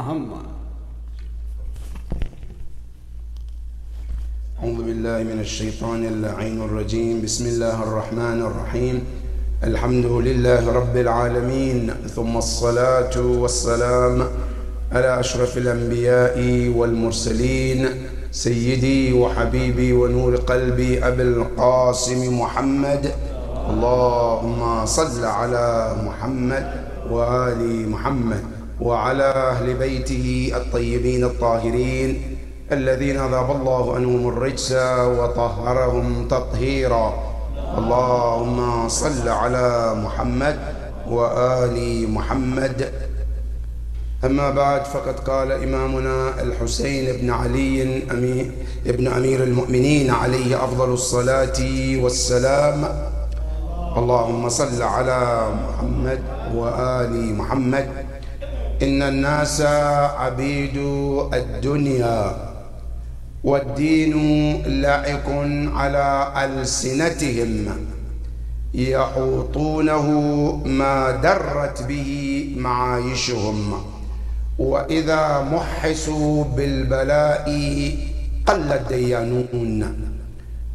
Muhammad. أعوذ بالله من الشيطان اللعين الرجيم. بسم الله الرحمن الرحيم. الحمد لله رب العالمين، ثم الصلاة والسلام على أشرف الأنبياء والمرسلين، سيدي وحبيبي ونور قلبي أبي القاسم محمد. اللهم صل على محمد وآل محمد وعلى أهل بيته الطيبين الطاهرين الذين ذهب الله عنهم الرجس وطهرهم تطهيرا. اللهم صل على محمد وآل محمد. أما بعد، فقد قال إمامنا الحسين بن علي ابن أمير المؤمنين عليه أفضل الصلاة والسلام: اللهم صل على محمد وآل محمد. إن الناس عبيد الدنيا والدين لائق على ألسنتهم، يحوطونه ما درت به معايشهم، وإذا محسوا بالبلاء قل الديانون.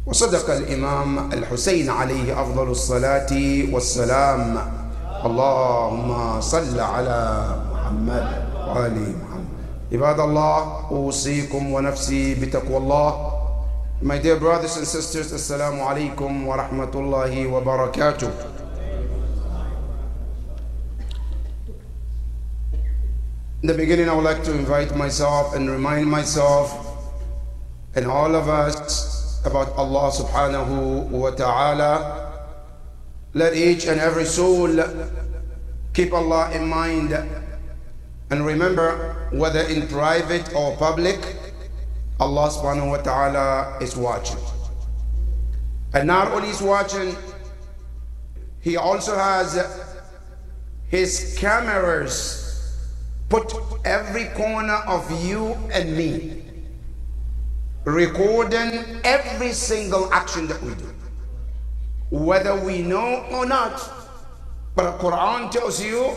وصدق الإمام الحسين عليه أفضل الصلاة والسلام. اللهم صل على محمد وآل محمد. عباد الله، أوصيكم ونفسي بتقوى الله. My dear brothers and sisters, Assalamu alaikum wa rahmatullahi wa barakatuh. In the beginning, I would like to invite myself and remind myself and all of us about Allah subhanahu wa ta'ala. Let each and every soul keep Allah in mind and remember, whether in private or public, Allah subhanahu wa ta'ala is watching. And not only is watching, He also has His cameras put every corner of you and me, recording every single action that we do, whether we know or not. But the Quran tells you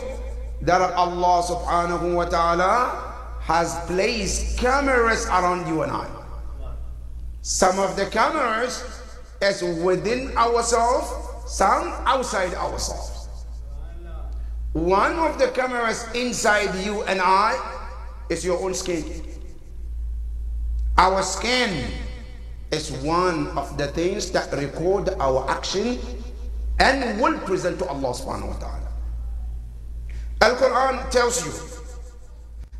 that Allah subhanahu wa ta'ala has placed cameras around you and I. Some of the cameras is within ourselves, some outside ourselves. One of the cameras inside you and I is your own skin. Our skin is one of the things that record our action and will present to Allah subhanahu wa ta'ala. Al-Quran tells you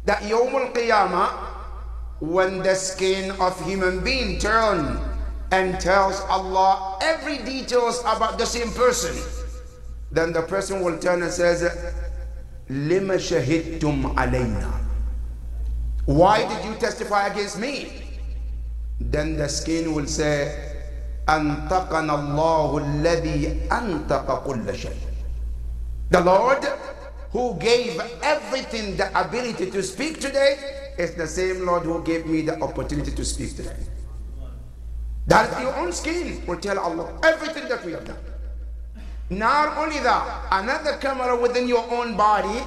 that Yawm al-Qiyamah, when the skin of human being turn and tells Allah every details about the same person, then the person will turn and says, Lima shahidtum alayna. Why did you testify against me? Then the skin will say, Antaqana Allahu alladhi antaqa kulla shay. The Lord who gave everything the ability to speak today is the same Lord who gave me the opportunity to speak today. That your own skin will tell Allah everything that we have done. Not only that, another camera within your own body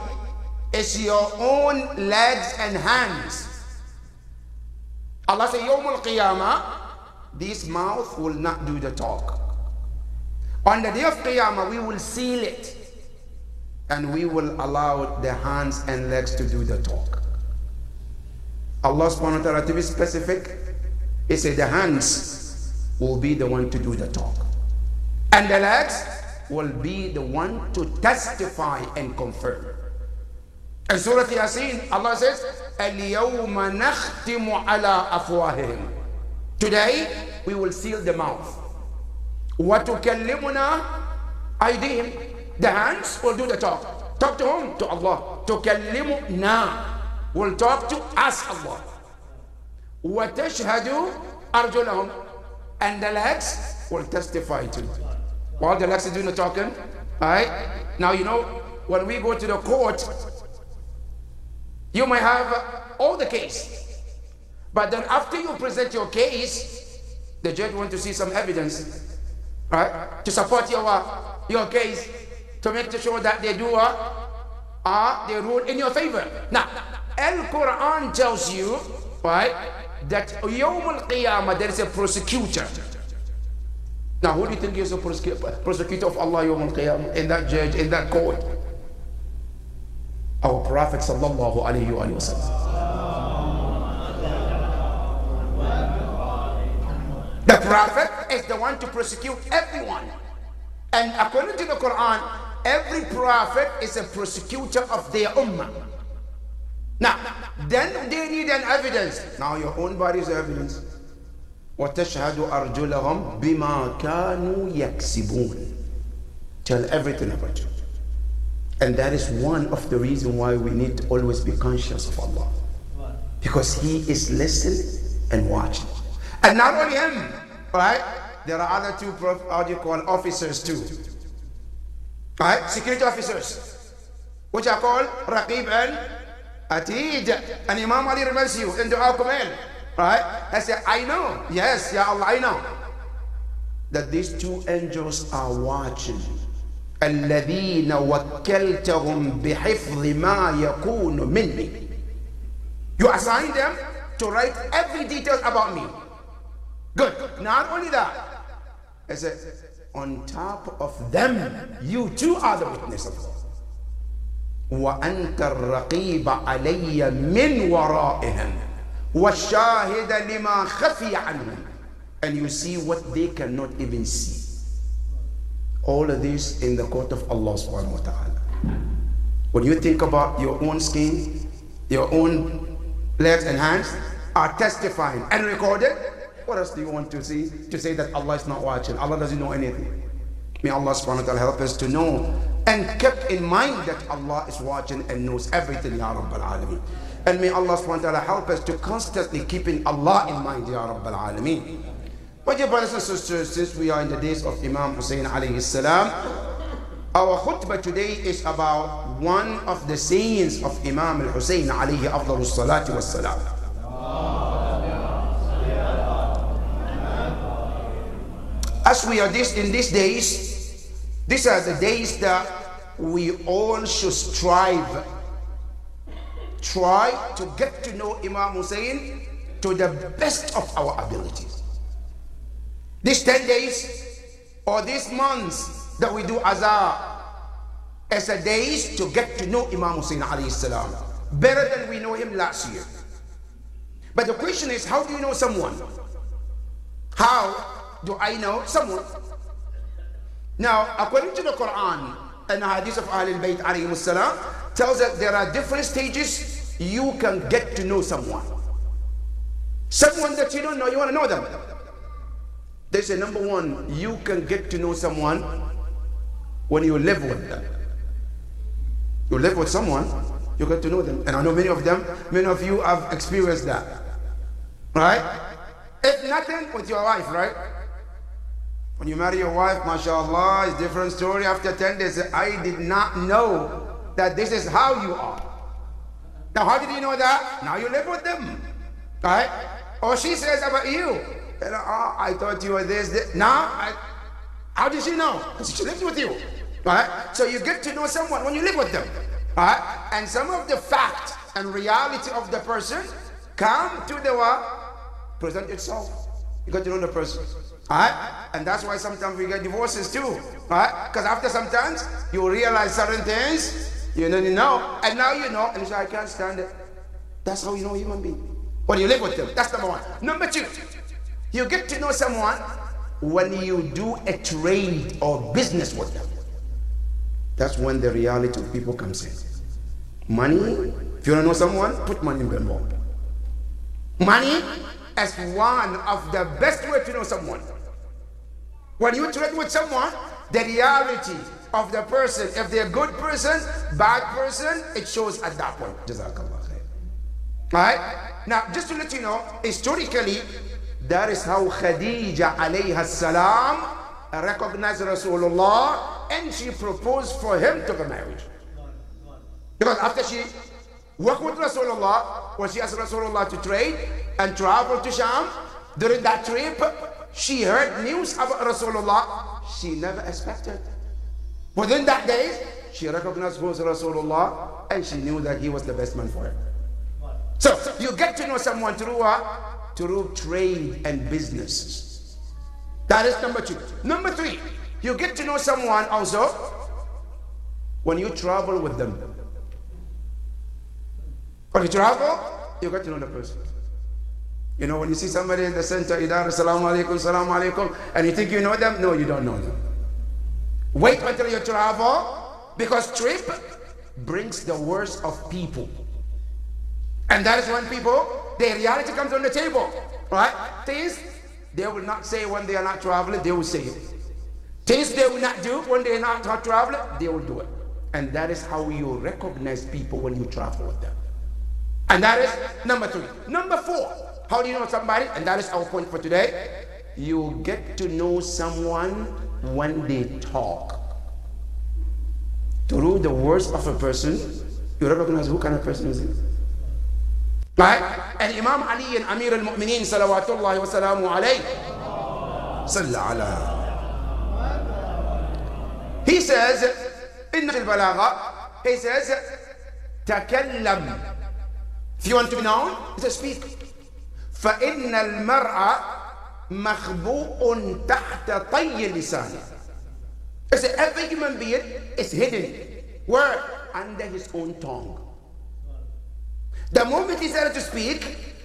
is your own legs and hands. Allah says, Yawm al-Qiyamah, this mouth will not do the talk. On the day of Qiyamah, we will seal it, and we will allow the hands and legs to do the talk. Allah subhanahu wa ta'ala, to be specific, He said the hands will be the one to do the talk, and the legs will be the one to testify and confirm. In Surah Yasin, Allah says, الْيَوْمَ نَخْتِمُ عَلَىٰ أَفْوَاهِهِمْ. Today, we will seal the mouth. وَتُكَلِّمُنَا أَيْدِيهِمْ. The hands will do the talk. Talk to whom? To Allah. تُكَلِّمُنَا will talk to us, Allah. وَتَشْهَدُ أَرْجُلَهُمْ. And the legs will testify to it. While the legs are doing the talking, alright? Now you know, when we go to the court, you might have all the case. But then after you present your case, the judge wants to see some evidence, right? To support your case, to make sure that they do they rule in your favor. Now, Al-Quran tells you, right, that Yawm al-Qiyamah, there is a prosecutor. Now, who do you think is the prosecutor of Allah Yawm al-Qiyamah, in that judge, in that court? Our Prophet sallallahu alayhi wa sallam. The Prophet is the one to prosecute everyone. And according to the Quran, every prophet is a prosecutor of their ummah. Now, then they need an evidence. Now your own body is evidence. وَتَشْهَدُ أَرْجُلَهُمْ بِمَا كَانُوا يَكْسِبُونَ. Tell everything about you. And that is one of the reasons why we need to always be conscious of Allah. Because He is listening and watching. And not only Him, right? There are other two, how do you call, officers too. Right? Security officers, which are called Raqib and Atid. And Imam Ali reminds you in Dua Kumail, right? I said, I know, yes, Ya Allah, I know that these two angels are watching. الَّذِينَ وَكَّلْتَهُمْ بِحِفْظِ مَا يَكُونُ مِنِّي. You assign them to write every detail about me. Good. Not only that, I said, on top of them, you too are the witness of God. وَأَنْتَ الرَّقِيبَ عَلَيَّ مِنْ وَرَائِهِمْ وَالشَّاهِدَ لِمَا خَفِيَ عَنْهُمْ. And you see what they cannot even see. All of this in the court of Allah subhanahu wa ta'ala. When you think about your own skin, your own legs and hands are testifying and recorded, what else do you want to see to say that Allah is not watching? Allah doesn't know anything. May Allah subhanahu wa ta'ala help us to know and keep in mind that Allah is watching and knows everything, Ya Rabbal Alameen. And may Allah subhanahu wa ta'ala help us to constantly keeping Allah in mind, Ya Rabbal Alameen. My dear brothers and sisters, since we are in the days of Imam Hussein alayhi salam, our khutbah today is about one of the sayings of Imam al-Hussein alayhi afdalu salatu wassalam. As we are in these days, these are the days that we all should strive. Try to get to know Imam Hussein to the best of our abilities. These 10 days or these months that we do Azhar as a days to get to know Imam Hussein alayhi salam better than we know him last year. But the question is, how do you know someone? How do I know someone? Now, according to the Quran and the hadith of Ahlul Bayt alayhi salam, tells that there are different stages you can get to know someone. Someone that you don't know, you want to know them. They say, number one, you can get to know someone when you live with them. You live with someone, you get to know them. And I know many of you have experienced that. Right? If nothing, with your wife, right? When you marry your wife, mashallah, it's a different story. After 10 days, I did not know that this is how you are. Now, how did you know that? Now you live with them. Right? Or she says about you, I thought you were this. Now, how did she know? She lives with you. Right? So you get to know someone when you live with them. Right? And some of the fact and reality of the person come to the present itself. You got to know the person. Alright? And that's why sometimes we get divorces too. Alright? Because after sometimes you realize certain things, you know, and now you know, and you say, I can't stand it. That's how you know a human being. When you live with them. That's number one. Number two, you get to know someone when you do a trade or business with them. That's when the reality of people comes in. Money, if you want to know someone, put money in the involved. Money is one of the best ways to know someone. When you trade with someone, the reality of the person, if they're a good person, bad person, it shows at that point. Jazakallah khair. Alright? Now, just to let you know, historically, that is how Khadija alayha salam recognized Rasulullah and she proposed for him to the marriage. Because after she worked with Rasulullah, when she asked Rasulullah to trade and travel to Sham, during that trip, she heard news about Rasulullah she never expected. Within that day, she recognized who was Rasulullah and she knew that he was the best man for her. So you get to know someone through what? Through trade and business. That is number 2. Number 3, you get to know someone also when you travel with them. When you travel, you get to know the person. You know, when you see somebody in the center, Assalamu alaikum, and you think you know them, no, you don't know them. Wait until you travel, because trip brings the worst of people. And that is when people, their reality comes on the table, right? Things they will not say when they are not traveling, they will say it. Things they will not do when they are not traveling, they will do it. And that is how you recognize people when you travel with them. And that is number 3. Number 4, how do you know somebody? And that is our point for today. You get to know someone when they talk. Through the words of a person, you recognize who kind of person is it. Right? And Imam Ali and Amir al-Mu'mineen salawatullahi wa salamu alayhi, he says in al-Balagha, he says takallam. If you want to be known, he says speak. فَإِنَّ الْمَرْءَ مَخْبُوءٌ تَحْتَ طَيِّ لِسَانِهِ. He says every human being is hidden. Where? Under his own tongue. The moment he started to speak,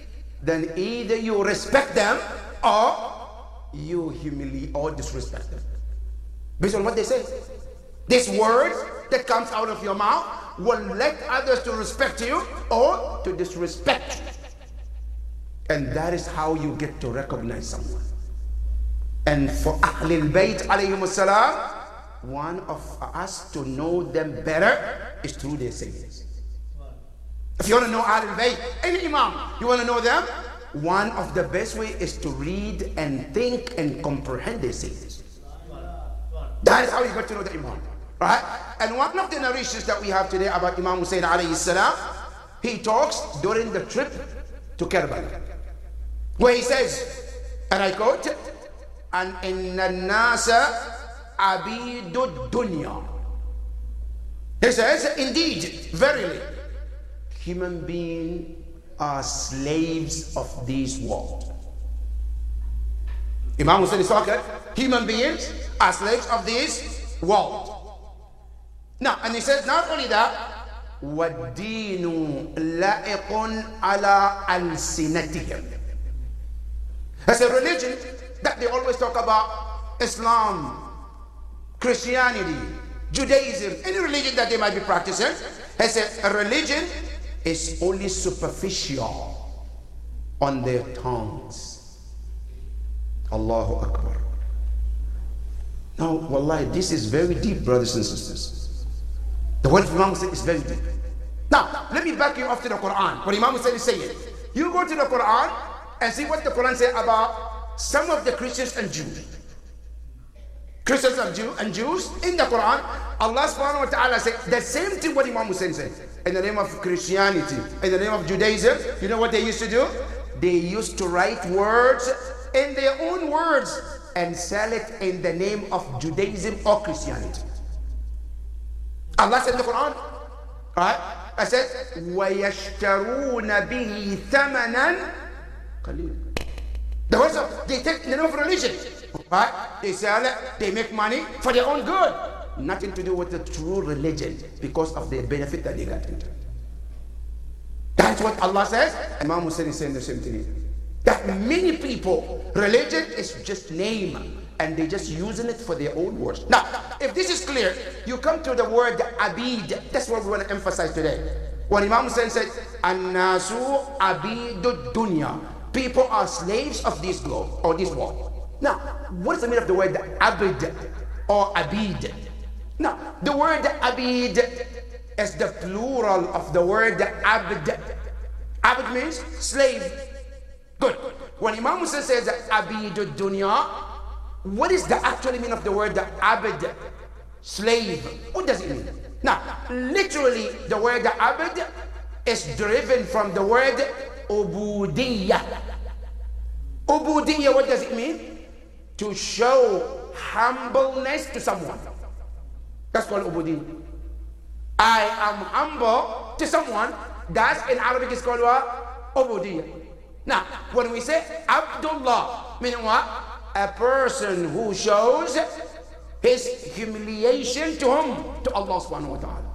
then either you respect them or you humiliate or disrespect them. Based on what they say. This word that comes out of your mouth will let others to respect you or to disrespect you. And that is how you get to recognize someone. And for Ahlul Bayt alayhim salam, one of us to know them better is through their sayings. If you want to know Ahlul Bayt, any Imam, you want to know them, one of the best way is to read and think and comprehend their sayings. That is how you get to know the Imam. Right? And one of the narrations that we have today about Imam Hussein alayhi salam, he talks during the trip to Karbala, where he says, and I quote, and inna nasa abidu dunya. He says, indeed, verily, human beings are slaves of this world. Imam Hussein is talking, human beings are slaves of this world. Now, and he says, not only that, وَالدِّينُ لَائِقٌ عَلَىٰ أَلْسِنَتِهِمْ. That's a religion that they always talk about. Islam, Christianity, Judaism, any religion that they might be practicing. He said, a religion is only superficial on their tongues. Allahu Akbar. Now, wallahi, this is very deep, brothers and sisters. The word of Imam Hussein is very deep. Now, let me back you up to the Quran. What Imam Hussein is saying. You go to the Quran and see what the Quran says about some of the Christians and Jews. Christians and Jews in the Quran, Allah subhanahu wa ta'ala says the same thing what Imam Hussein said. In the name of Christianity, in the name of Judaism, you know what they used to do? They used to write words in their own words and sell it in the name of Judaism or Christianity. Allah said in the Quran, right? I said, وَيَشْتَرُونَ بِهِ ثَمَنًا قَلِيلًا. The words of, they take the name of religion, right? They sell it, they make money for their own good. Nothing to do with the true religion because of the benefit that they got into. That's what Allah says. Imam Hussein is saying the same thing. That many people, religion is just name, and they're just using it for their own words. Now, if this is clear, you come to the word abid. That's what we want to emphasize today. When Imam Hussein said, An-nasu abidu dunya, people are slaves of this globe or this world. Now, what is the meaning of the word abid or abid? Now, the word abid is the plural of the word abd. Abd means slave. Good. When Imam Hussein says abidu dunya, what is the actual meaning of the word abd? Slave. What does it mean? Now, literally, the word abd is driven from the word ubudiyya. Ubudiyya, what does it mean? To show humbleness to someone. That's called ubudiyya. I am humble to someone. That in Arabic is called what? Ubudiyya. Now, when we say Abdullah, meaning what? A person who shows his humiliation to whom? To Allah subhanahu wa ta'ala.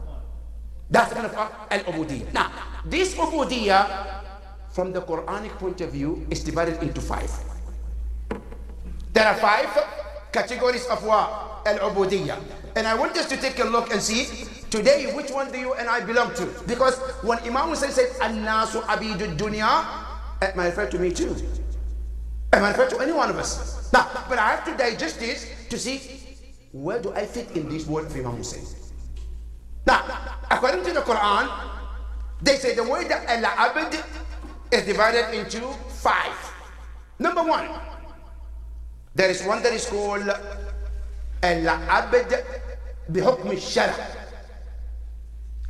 That's kind of al-ubudiyya. Now, this ubudiyya, from the Quranic point of view, is divided into 5. There are 5 categories of what? Al-ubudiyya. And I want us to take a look and see today which one do you and I belong to. Because when Imam Hussein said, An-nasu abidud dunya, it might refer to me too. It might refer to any one of us. Now, but I have to digest this to see where do I fit in this word of Imam Hussein. Now, according to the Quran, they say the word al-abd is divided into 5. Number 1, there is one that is called al-abd bihukm al-shara.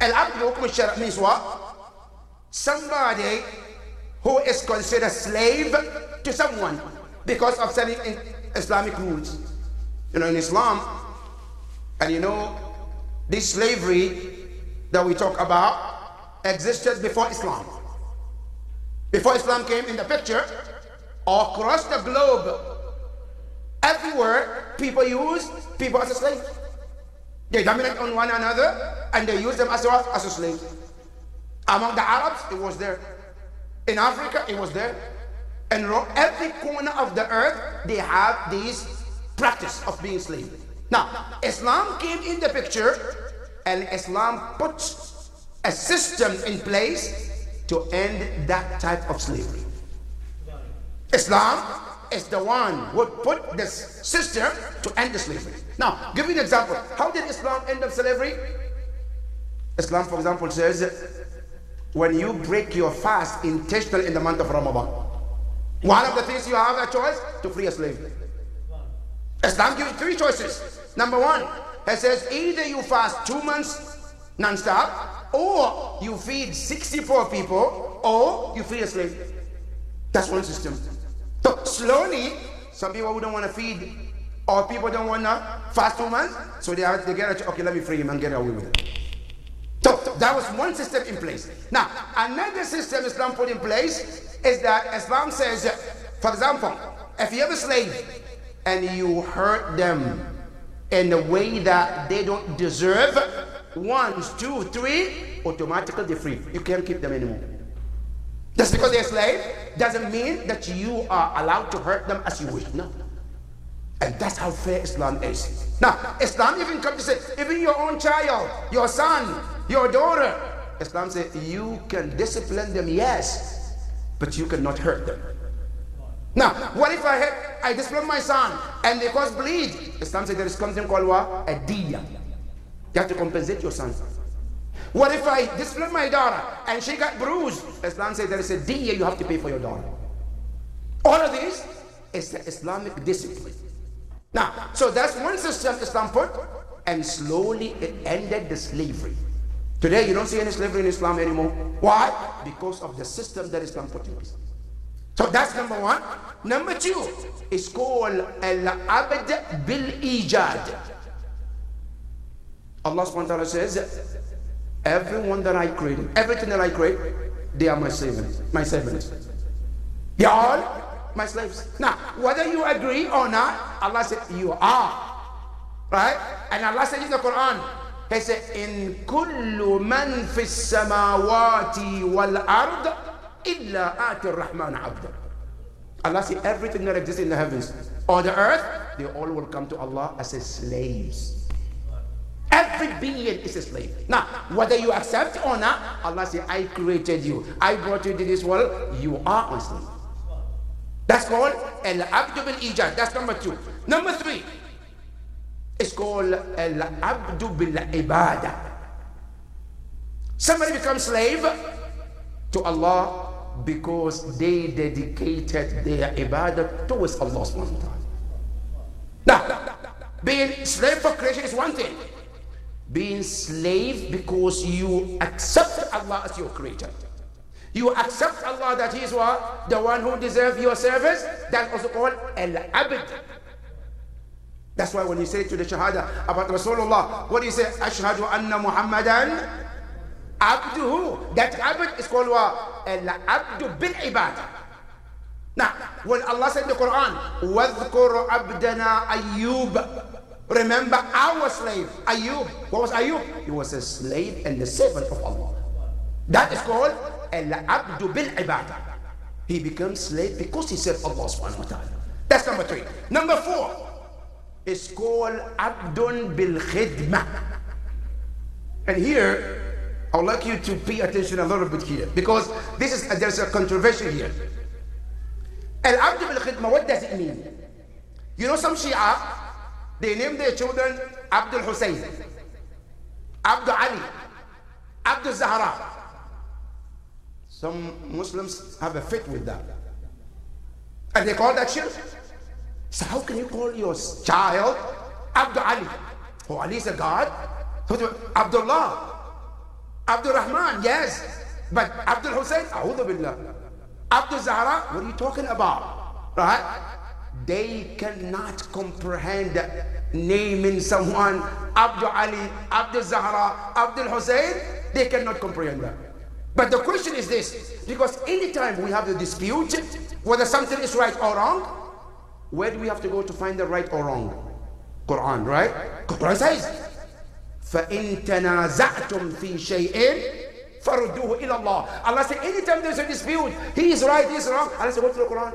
Al-abd bihukm al-shara means what? Somebody who is considered slave to someone because of certain Islamic rules. You know, in Islam, and you know, this slavery that we talk about existed before Islam. Before Islam came in the picture, across the globe, everywhere, people use people as a slave. They dominate on one another and they use them as a slave. Among the Arabs, it was there. In Africa, it was there. And every corner of the earth, they have this practice of being slave. Now, Islam came in the picture and Islam put a system in place to end that type of slavery. Islam is the one who put this system to end the slavery. Now, give me an example. How did Islam end up slavery? Islam, for example, says when you break your fast intentionally in the month of Ramadan, one of the things you have a choice to free a slave. Islam gives you 3 choices. Number 1, it says either you fast 2 months non-stop, or you feed 64 people, or you free a slave. That's one system. So slowly, some people who don't want to feed, or people don't want to fast 2 months, so they get okay, let me free him and get away with it. So that was one system in place. Now, another system Islam put in place is that Islam says, for example, if you have a slave and you hurt them in a way that they don't deserve, 1, 2, 3, automatically they're free. You can't keep them anymore. Just because they're a slave doesn't mean that you are allowed to hurt them as you wish. No. And that's how fair Islam is. Now, Islam even comes to say, even your own child, your son, your daughter, Islam says you can discipline them, yes, but you cannot hurt them. Now, what if I discipline my son and they cause bleed? Islam says there is something called what? A diya. You have to compensate your son. What if I discipline my daughter and she got bruised? Islam says there is a diya you have to pay for your daughter. All of this is the Islamic discipline. Now, so that's one system Islam put, and slowly it ended the slavery. Today you don't see any slavery in Islam anymore. Why? Because of the system that Islam put in place. So that's number 1. Number 2 is called al-abd bil-ijad. Allah subhanahu wa ta'ala says, everyone that I created, everything that I create, they are my servants. They are all my slaves. Now, whether you agree or not, Allah said, you are. Right? And Allah said in the Quran, He said, in kullu man fi samawati wal ard illa ati ar-Rahman abda. Allah said, everything that exists in the heavens or the earth, they all will come to Allah as slaves. Every being is a slave. Now, whether you accept or not, Allah said, I created you. I brought you to this world. You are a slave. That's called al-abdu bil-ijad. That's number 2. Number 3 is called al-abdu bil-ibadah. Somebody becomes slave to Allah because they dedicated their ibadah towards Allah subhanahu wa ta'ala. Now, being slave for creation is one thing. Being slave because you accept Allah as your creator. You accept Allah that He is what? The one who deserves your service. That's also called al-abd. That's why when you say to the shahada about Rasulullah, what do you say? Ashhadu anna Muhammadan Abduhu. That abd is called what? Al-abdu bil-ibadah. Now, when Allah said in the Quran, وَاذْكُرْ عَبْدَنَا أَيُّوبَ, remember our slave, Ayub. What was Ayub? He was a slave and the servant of Allah. That is called al-abdu bil-ibadah. He becomes slave because he served Allah subhanahu wa ta'ala. That's number 3. Number 4 is called abdun bil-khidmah. And here, I would like you to pay attention a little bit here, because there's a controversy here. Al-abdu bil-khidmah, what does it mean? You know, some Shia, they name their children Abdul Hussein, Abdul Ali, Abdul Zahra. Some Muslims have a fit with that, and they call that shirk. So how can you call your child Abdul Ali? Oh, Ali is a god. Abdullah, Abdul Rahman, yes, but Abdul Hussein, a'udhu billah. Abdul Zahra, what are you talking about? Right? They cannot comprehend naming someone Abdul Ali, Abdul Zahra, Abdul Hussein. They cannot comprehend that. But the question is this, because anytime we have a dispute whether something is right or wrong, where do we have to go to find the right or wrong? Quran, right? Quran says, فَإِن تَنَازَعْتُمْ فِي شَيْءٍ فَرُدُّوهُ إِلَى اللَّهِ. Allah said, anytime there's a dispute, he is right, he is wrong, Allah said, go to the Quran.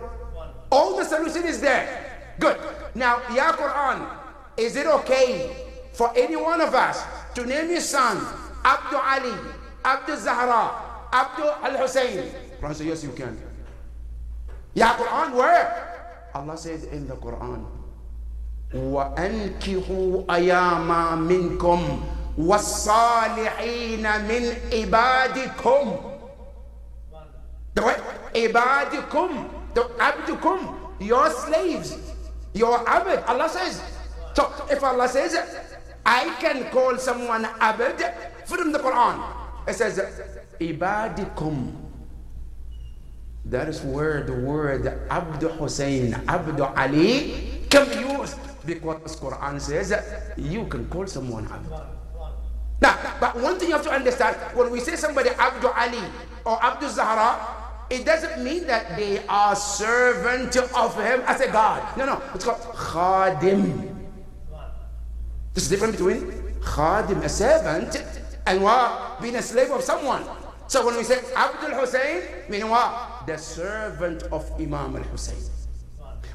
All the solution is there. Good. Now, Ya Quran, is it okay for any one of us to name his son Abdul Ali, Abdul Zahra, Abdul Al-Hussein? Quran said, yes, you can. Ya Quran, where? Allah said in the Quran, وَأَنْكِحُوا أَيَامًا مِنْكُمْ وَالصَّالِحِينَ مِنْ عِبَادِكُمْ. The what? Ibadikum. The abdukum. Your slaves. Your abd. Allah says. So if Allah says, I can call someone abd from the Quran. It says, Ibadikum. That is where the word Abdul Hussein, Abdul Ali can be used. Because Quran says you can call someone Abd. Now, but one thing you have to understand, when we say somebody Abdul Ali or Abdul Zahra, it doesn't mean that they are servant of him as a god. No, it's called Khadim. There's a difference between Khadim, a servant, and what? Being a slave of someone. So when we say Abdul Hussein, meaning what? The servant of Imam al-Hussein.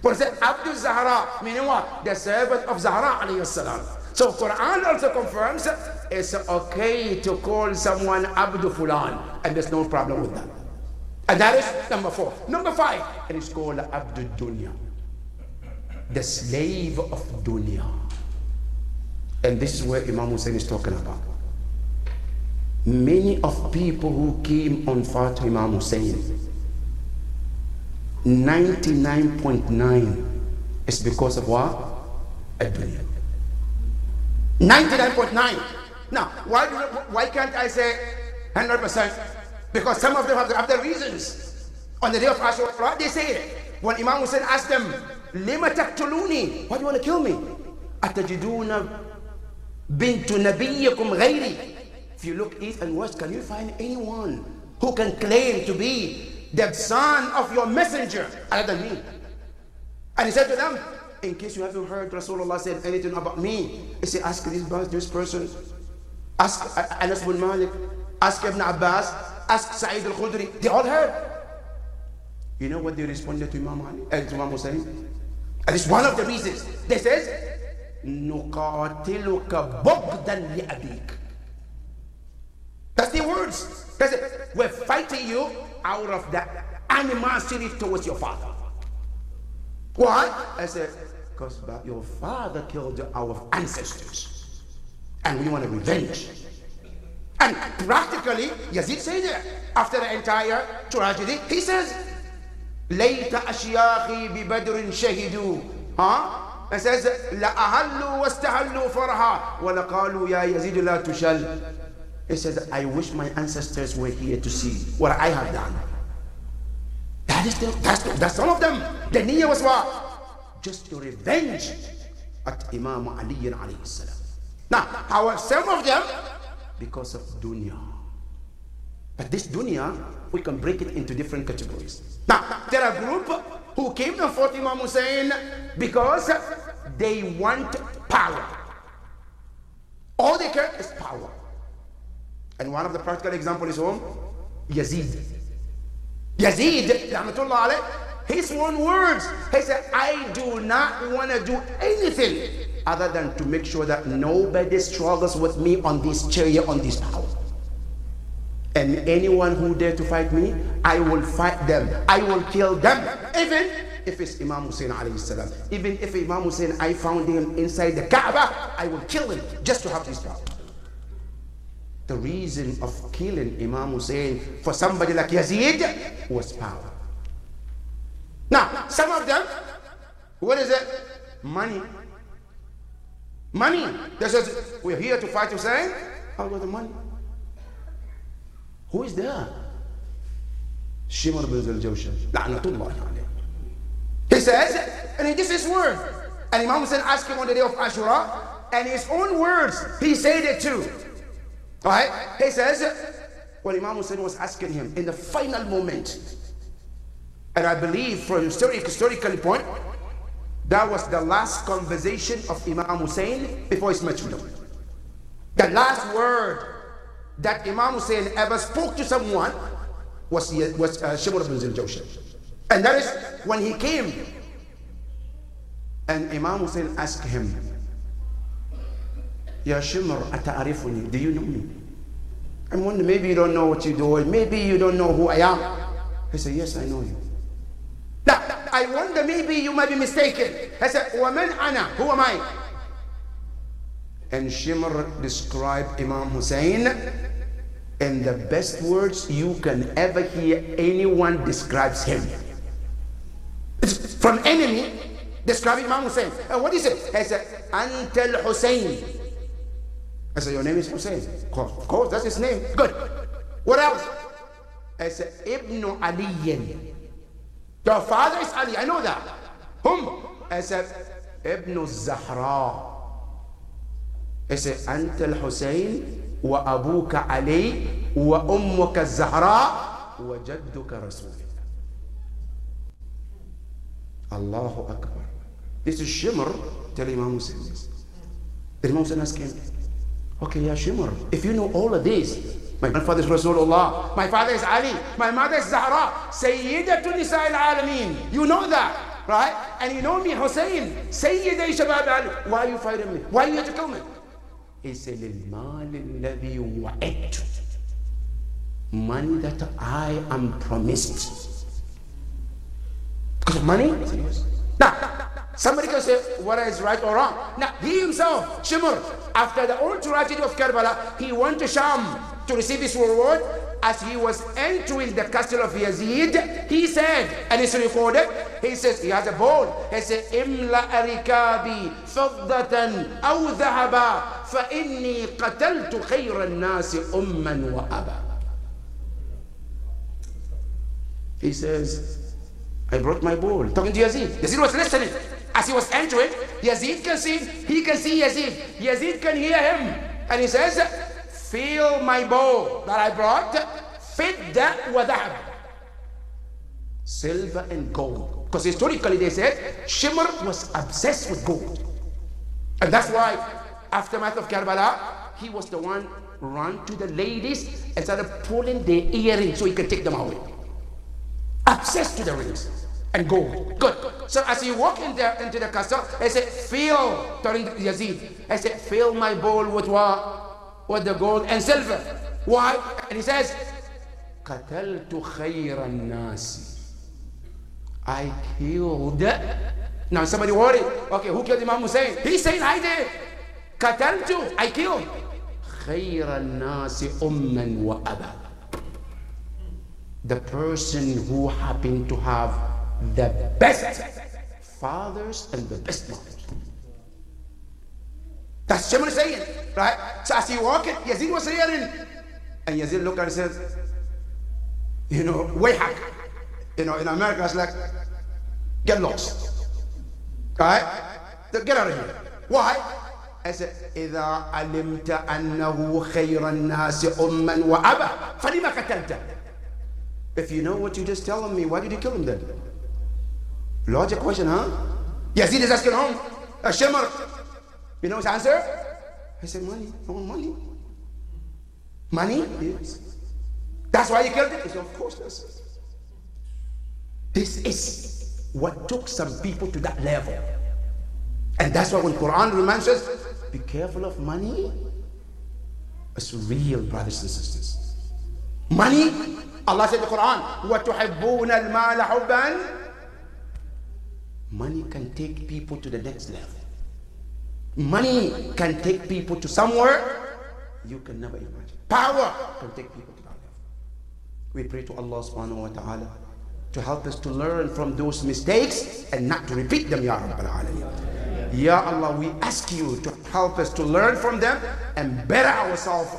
When we say Abdul Zahra, meaning what? The servant of Zahra alayhi salam. So Quran also confirms it's okay to call someone Abdul Fulan, and there's no problem with that. And that is number 4. Number 5, and it's called Abdul Dunya, the slave of dunya. And this is where Imam Hussein is talking about. Many of people who came on fire to Imam Hussein, 99.9 is because of what? A dunya. 99.9. Now, why can't I say 100%? Because some of them have their reasons. On the day of Ashura, they say it. When Imam Hussein asked them, Lima taqtuluni? Why do you want to kill me? Atajiduna bintu nabiyyikum ghayri. If you look east and west, can you find anyone who can claim to be the son of your messenger other than me? And he said to them, in case you haven't heard Rasulullah said anything about me, he said, ask this person, ask Anas bin Malik, ask Ibn Abbas, ask Sa'id al-Khudri. They all heard. You know what they responded to Imam Ali, to Imam Hussein? And it's one of the reasons. They says, نُقَاتِلُكَ بُغْضًا لِأَبِيكَ. That's the words. That's it. We're fighting you out of that animosity towards your father. Why? I said, because your father killed our ancestors, and we want to revenge. And practically, Yazid said that after the entire tragedy, he says, لَيْتَ أَشْيَاخِي بِبَدْرٍ شَهِدُوا. It says, لَأَهَلُّوا وَاسْتَهَلُّوا فَرْحًا وَلَقَالُوا يَا يَزِيدُ لَا تُشَلْ. It says, I wish my ancestors were here to see what I have done. That's all of them. The niyyah was what? Just to revenge at Imam Ali alayhi salam. Now, however, some of them, because of dunya, But this dunya, we can break it into different categories. Now, there are a group who came to fought Imam Hussein because they want power. All they care is power. And one of the practical examples is whom? Yazid. Yazid, rahmatullah alayh, his own words, he said, I do not want to do anything other than to make sure that nobody struggles with me on this chair, on this power. And anyone who dare to fight me, I will fight them. I will kill them. Even if it's Imam Hussein alayhi salam. Even if Imam Hussein, I found him inside the Kaaba, I will kill him just to have this power. The reason of killing Imam Hussein for somebody like Yazid was power. Now, some of them, what is it? Money. Money. They says, we're here to fight Hussein. How about the money? Who is there? Shimr bin Zal-Jawshan. La'natullah alayhi. He says, and this is his word. And Imam Hussein asked him on the day of Ashura, and his own words, he said it too. Alright? He says, when Imam Hussein was asking him in the final moment, and I believe from historical point, that was the last conversation of Imam Hussein before his martyrdom. The last word that Imam Hussein ever spoke to someone was Shimr bin Zal-Jawshan. And that is when he came and Imam Hussein asked him, Ya Shimr, ata'arifuni, do you know me? I wonder, maybe you don't know what you're doing, maybe you don't know who I am. He said, yes, I know you. Now, I wonder, maybe you might be mistaken. I said, وَمَنْ أَنَا? Who am I? And Shimr described Imam Hussein in the best words you can ever hear anyone describes him. It's from enemy describing Imam Hussein. And what is it? I said, Anta al-Hussein. I said, your name is Hussein? Of course, that's his name. Good. What else? I said, Ibn Ali. Your father is Ali, I know that. Whom? I said, Ibn Zahra. I said, Anta al-Hussein wa abuka Ali wa ummuka Zahra wa jadduka Rasulullah. Allahu Akbar. This is Shimr telling Imam Hussein this. The Imam Hussein asked him, okay, Ya Shimr, if you know all of this, my grandfather is Rasulullah, my father is Ali, my mother is Zahra, Sayyidatun Nisa al-Alameen. You know that, right? And you know me, Hussein, Sayyidai Shabab Ali. Why are you fighting me? Why are you here to kill me? He said, لِلْمَالِ الَّذِي وَعِدْتُ. Money that I am promised. Because of money? Yes. Now, somebody can say whether it's right or wrong. Now, he himself, Shimr, after the old tragedy of Karbala, he went to Sham to receive his reward. As he was entering the castle of Yazid, he said, and it's recorded, he says, he has a bowl. He said, Imla arikabi fiddatan aw dhahaba fa inni qataltu khayra an-nasi umman wa aba. He says, I brought my bowl. Talking to Yazid. Yazid was listening. As he was entering, Yazid can see, he can see Yazid. Yazid can hear him. And he says, fill my bowl that I brought, fidda wa dhahab. Silver and gold. Because historically they said, Shimr was obsessed with gold. And that's why, aftermath of Karbala, he was the one run to the ladies and started pulling their earrings so he could take them away. Obsessed to the rings and gold. Good. So as you walk into the castle, I said, fill, telling Yazid, I said, fill my bowl with what? With the gold and silver. Why? And he says, قتلت خير الناس. I killed. Now somebody worried. Okay, who killed Imam Hussein? He's saying I did. قتلت. I killed. خير الناس أما وأبا. The person who happened to have the best fathers and the best mothers. That's Shimr saying, right? So as he walked, Yazid was hearing, and Yazid looked and said, you know, wayhak. You know, in America it's like, get lost. Right? Get out of here. Why? I said, إذا علمت أنه خير الناس أما وأبا فلما قتلته. If you know what you just telling me, why did you kill him then? Logic question, huh? Yazid is asking him, Shimr, you know his answer? I said, money. I want money. Money? Yes. That's why you killed him? He said, of course that's it. This is what took some people to that level. And that's why when Quran reminds us, be careful of money. It's real, brothers and sisters. Money, Allah said in the Quran, وَتُحِبُّونَ الْمَالَ حُبًّا. Money can take people to the next level. Money can take people to somewhere you can never imagine. Power can take people to that level. We pray to Allah subhanahu wa ta'ala to help us to learn from those mistakes and not to repeat them, Ya Rabbal Alameen. Ya Allah, we ask you to help us to learn from them and better ourselves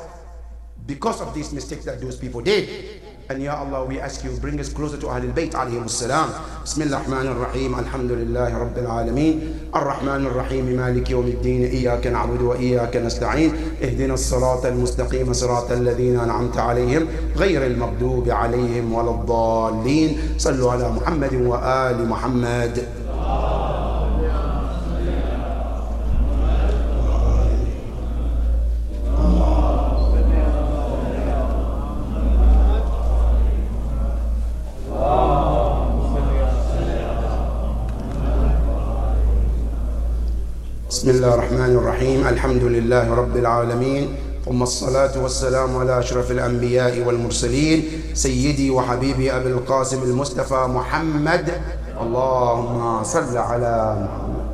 because of these mistakes that those people did. And Ya Allah, we ask you, bring us closer to Ahlul Bayt alayhim as-salam. Bismillah ar-Rahman ar-Rahim. Alhamdulillahi Rabbil Alameen. Ar-Rahman ar-Rahim. Maliki yawmiddin. Iyaka na'budu wa iyaka nasta'in. Ihdina as-sirata al-mustaqim. Sirata alladhina an'amta alayhim. Ghayra al-maghdubi alayhim wa lad-dallin. Sallu ala Muhammadin wa ali Muhammad. بسم الله الرحمن الرحيم. الحمد لله رب العالمين، ثم الصلاة والسلام على أشرف الأنبياء والمرسلين سيدي وحبيبي أبي القاسم المصطفى محمد. اللهم صل على محمد.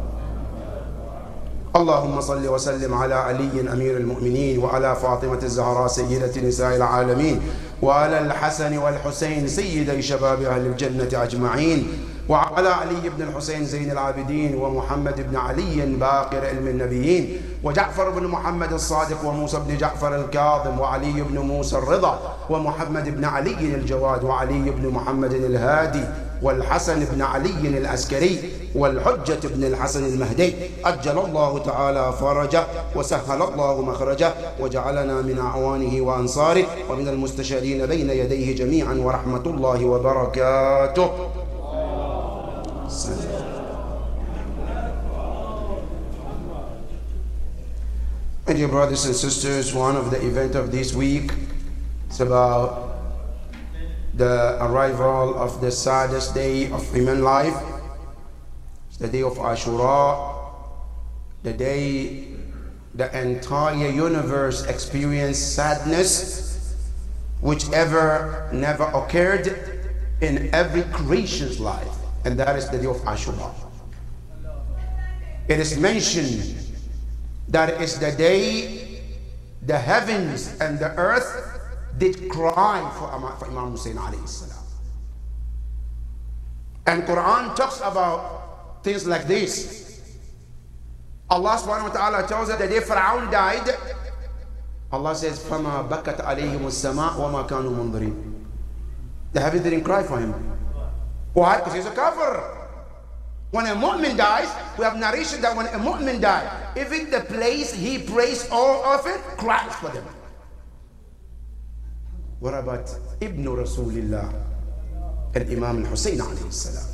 اللهم صل وسلم على علي أمير المؤمنين وعلى فاطمة الزهراء سيدة نساء العالمين وعلى الحسن والحسين سيدي شباب أهل الجنة أجمعين وعلى علي بن الحسين زين العابدين ومحمد بن علي باقر علم النبيين وجعفر بن محمد الصادق وموسى بن جعفر الكاظم وعلي بن موسى الرضا ومحمد بن علي الجواد وعلي بن محمد الهادي والحسن بن علي العسكري والحجة بن الحسن المهدي أجل الله تعالى فرجه وسهل الله مخرجه وجعلنا من أعوانه وأنصاره ومن المستشارين بين يديه جميعا ورحمة الله وبركاته. My dear brothers and sisters, one of the events of this week is about the arrival of the saddest day of human life. It's the day of Ashura, the day the entire universe experienced sadness which never occurred in every creation's life, and that is the day of Ashura. It is mentioned that it's the day the heavens and the earth did cry for Imam Hussein alayhi salam. And Quran talks about things like this. Allah subhanahu wa ta'ala tells us that the day Fir'aun died, Allah says, فَمَا بَكَتْ عَلَيْهِمُ السَّمَاءُ وَمَا كَانُوا مُنظِرِينَ. The heavens didn't cry for him. Why? Because he's a kafir. When a mu'min dies, we have narration that when a mu'min dies, even the place he prays all of it cries for them. What about Ibn Rasulillah, Al-Imam Al-Hussein alayhi salam?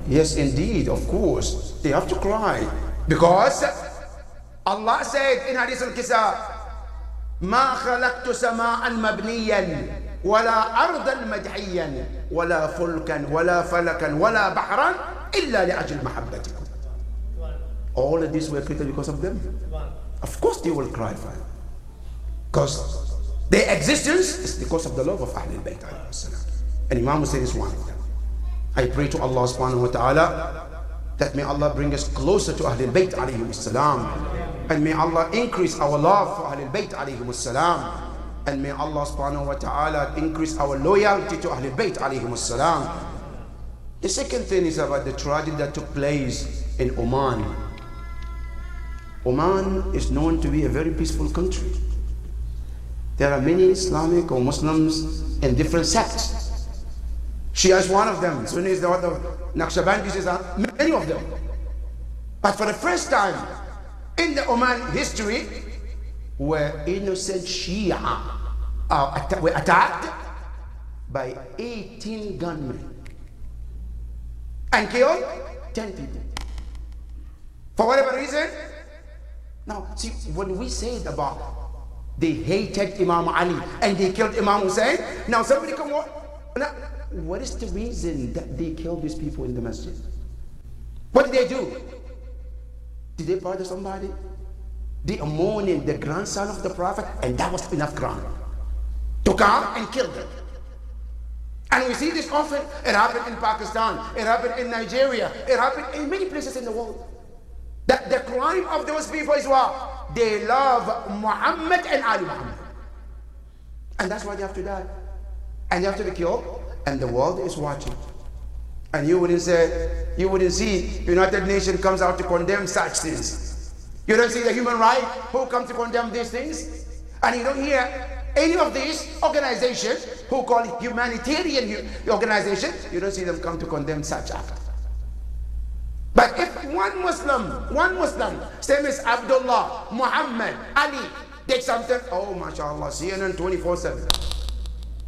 Yes, indeed, of course, they have to cry. Because Allah said in Hadith Al-Kisa, ما خلقت سماء مبنيا ولا أرضا مدحيا ولا فلكا ولا فلكا ولا بحرا إلا لأجل محبتكم. All of these were created because of them. Of course they will cry for it, because their existence is because of the love of Ahlul Bayt alayhi salam. And Imam Hussein is one of them. I pray to Allah subhanahu wa ta'ala that may Allah bring us closer to Ahlul Bayt alayhi salam, and may Allah increase our love for Ahlul Bayt alayhi salam, and may Allah subhanahu wa ta'ala increase our loyalty to Ahlul Bayt alayhi salam. The second thing is about the tragedy that took place in Oman. Oman is known to be a very peaceful country. There are many Islamic or Muslims in different sects. Shia is one of them. Sunni is the one of Naqshbandi. any of them. But for the first time in the Oman history, where innocent Shia were attacked by 18 gunmen and killed 10 people. For whatever reason. Now, see, when we said about they hated Imam Ali and they killed Imam Hussein, now somebody come on. Now, what is the reason that they killed these people in the masjid? What did they do? Did they murder somebody? They are mourning the grandson of the Prophet, and that was enough ground to come and kill them. And we see this often. It happened in Pakistan, it happened in Nigeria, it happened in many places in the world. That the crime of those people is what? They love Muhammad and Ali Muhammad. And that's why they have to die. And they have to be killed. And the world is watching. And you wouldn't see United Nations comes out to condemn such things. You don't see the human rights who come to condemn these things. And you don't hear any of these organizations who call it humanitarian organizations, you don't see them come to condemn such act. But if one Muslim, same as Abdullah, Muhammad, Ali, did something, oh mashallah, CNN 24/7.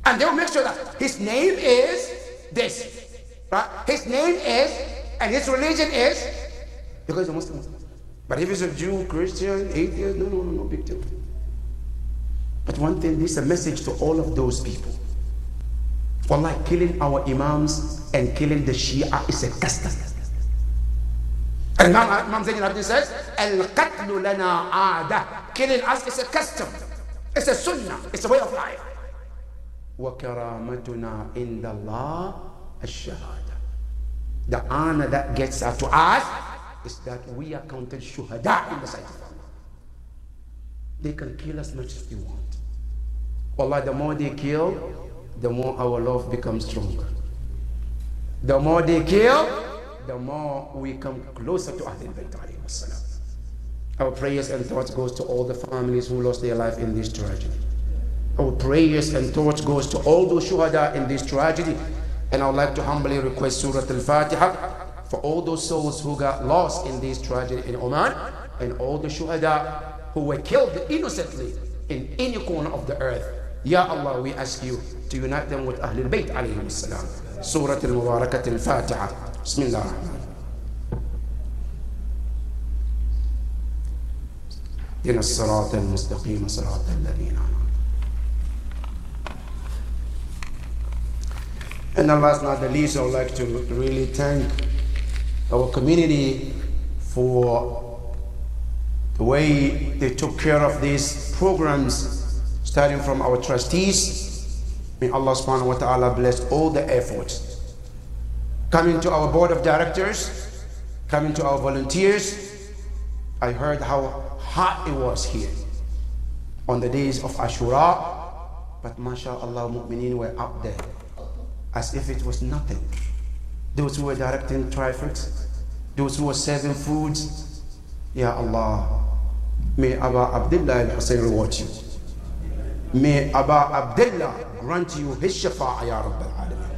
And they'll make sure that his name is this. Right? His name is, and his religion is, because he's a Muslim. But if he's a Jew, Christian, atheist, no, big deal. But one thing, this is a message to all of those people. Wallahi, killing our imams and killing the Shia is a custom. And Imam Zayn al-Abidin says, Al-Qatlu lana aada. Killing us is a custom. It's a sunnah. It's a way of life. وَكَرَامَتُنَا عِنْدَ اللَّهِ الشَّهَادَةِ. The honor that gets out to us is that we are counted shuhada in the sight of Allah. They can kill as much as they want. Wallah, the more they kill, the more our love becomes stronger. The more they kill, the more we come closer to Ahlul Bayt alayhi salam. Our prayers and thoughts goes to all the families who lost their life in this tragedy. Our prayers and thoughts goes to all those shuhada in this tragedy. And I would like to humbly request Surah Al-Fatiha for all those souls who got lost in this tragedy in Oman, and all the shuhada who were killed innocently in any corner of the earth. Ya Allah, we ask you to unite them with Ahlul Bayt alayhim salam. Surah Al-Mubarakat Al-Fatiha. Bismillah ar-Rahman. إن الصراط المستقيم صراط الذين أنعمت. And then last but not the least, I would like to really thank our community for the way they took care of these programs, starting from our trustees. May Allah subhanahu wa ta'ala bless all the efforts. Coming to our board of directors, coming to our volunteers, I heard how hot it was here on the days of Ashura, but mashallah, mu'mineen were up there as if it was nothing. Those who were directing traffic, those who were serving foods, Ya Allah, may Aba Abdullah al-Hussein reward you. May Aba Abdullah grant you his shafa'a, Ya Rabb al-Alamin.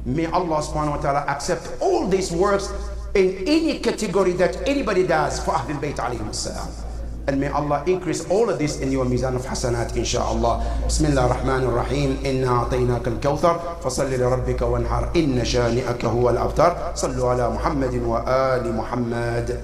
May Allah subhanahu wa ta'ala accept all these works in any category that anybody does for Ahlul Bayt alayhim salam. And may Allah increase all of this in your mizan of hasanat, inshaAllah. Bismillah ar-Rahman ar-Rahim. Inna a'tainaka al-kawthar. Fasalli li rabbika wanhar. Inna shani'aka huwa al-abtar. Sallu ala Muhammadin wa ali Muhammad.